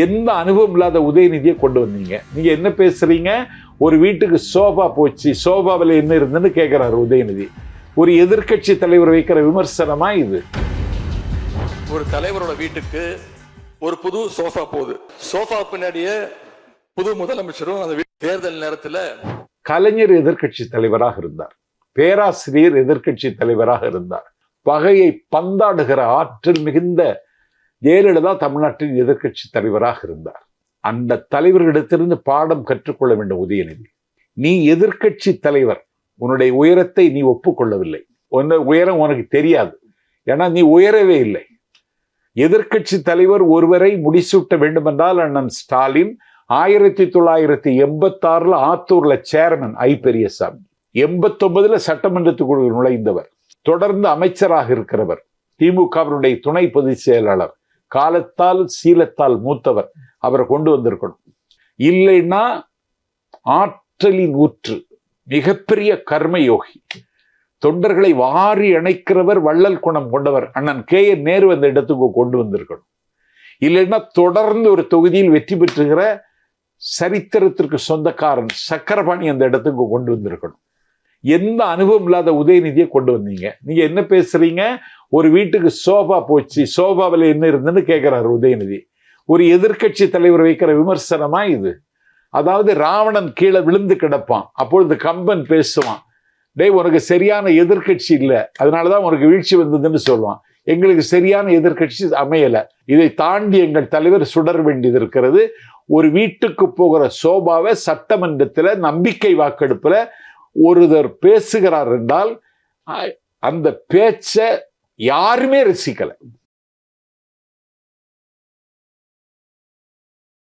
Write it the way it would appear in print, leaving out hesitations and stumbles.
எந்த அனுபவம் இல்லாத உதயநிதியை கொண்டு வந்தீங்க. நீங்க என்ன பேசுறீங்க? ஒரு வீட்டுக்கு சோபா போச்சு, சோபாவில் என்ன இருந்துன்னு கேட்கிறாரு உதயநிதி. ஒரு எதிர்க்கட்சி தலைவர் வைக்கிற விமர்சனமா இது? ஒரு தலைவரோட வீட்டுக்கு ஒரு புது சோஃபா போகுது, சோஃபா பின்னாடியே புது முதலமைச்சரும் அந்த தேர்தல் நேரத்துல கலைஞர் எதிர்க்கட்சி தலைவராக இருந்தார், பேராசிரியர் எதிர்க்கட்சி தலைவராக இருந்தார், பகையை பந்தாடுகிற ஆற்றல் மிகுந்த ஜெயலலிதா தமிழ்நாட்டின் எதிர்க்கட்சி தலைவராக இருந்தார். அந்த தலைவர்களிடத்திலிருந்து பாடம் கற்றுக்கொள்ள வேண்டும் உதயநிதி. நீ எதிர்க்கட்சி தலைவர், உன்னுடைய உயரத்தை நீ ஒப்புக்கொள்ளவில்லை. உயரம் உனக்கு தெரியாது, ஏன்னா நீ உயரவே இல்லை. எதிர்க்கட்சி தலைவர் ஒருவரை முடிசூட்ட வேண்டும் என்றால் அண்ணன் ஸ்டாலின் 1986 ஆத்தூர்ல சேர்மன் ஐ பெரியசாமி, 89 சட்டமன்றத்துக்குள் நுழைந்தவர், தொடர்ந்து அமைச்சராக இருக்கிறவர், திமுகவினுடைய துணை பொதுச் செயலாளர், காலத்தால் சீலத்தால் மூத்தவர். அவரை கொண்டு வந்திருக்கணும். இல்லைன்னா ஆற்றலின் ஊற்று, மிகப்பெரிய கர்மயோகி, தொண்டர்களை வாரி அணைக்கிறவர், வள்ளல் குணம் கொண்டவர் அண்ணன் KN நேரு அந்த இடத்துக்கு கொண்டு வந்திருக்கணும். இல்லைன்னா தொடர்ந்து ஒரு தொகுதியில் வெற்றி பெற்றுகிற சரித்திரத்திற்கு சொந்தக்காரன் சக்கரபாணி அந்த இடத்துக்கு கொண்டு வந்திருக்கணும். எந்த அனுபவம் இல்லாத உதயநிதியை கொண்டு வந்தீங்க. நீங்க என்ன பேசுறீங்க? ஒரு வீட்டுக்கு சோபா போச்சு, சோபாவில் என்ன இருந்துன்னு கேட்கிறாரு உதயநிதி. ஒரு எதிர்க்கட்சி தலைவர் வைக்கிற விமர்சனமா இது? அதாவது ராவணன் கீழே விழுந்து கிடப்பான், அப்பொழுது கம்பன் பேசுவான், டேய் உனக்கு சரியான எதிர்க்கட்சி இல்லை, அதனாலதான் உனக்கு வீழ்ச்சி வந்ததுன்னு சொல்லுவான். எங்களுக்கு சரியான எதிர்க்கட்சி அமையல, இதை தாண்டி எங்கள் தலைவர் சுடர வேண்டியது இருக்கிறது. ஒரு வீட்டுக்கு போகிற சோபாவை சட்டமன்றத்தில் நம்பிக்கை வாக்கெடுப்புல ஒருவர் பேசுகிறார் என்றால் அந்த பேச்சை யாருமே ரசிக்கல.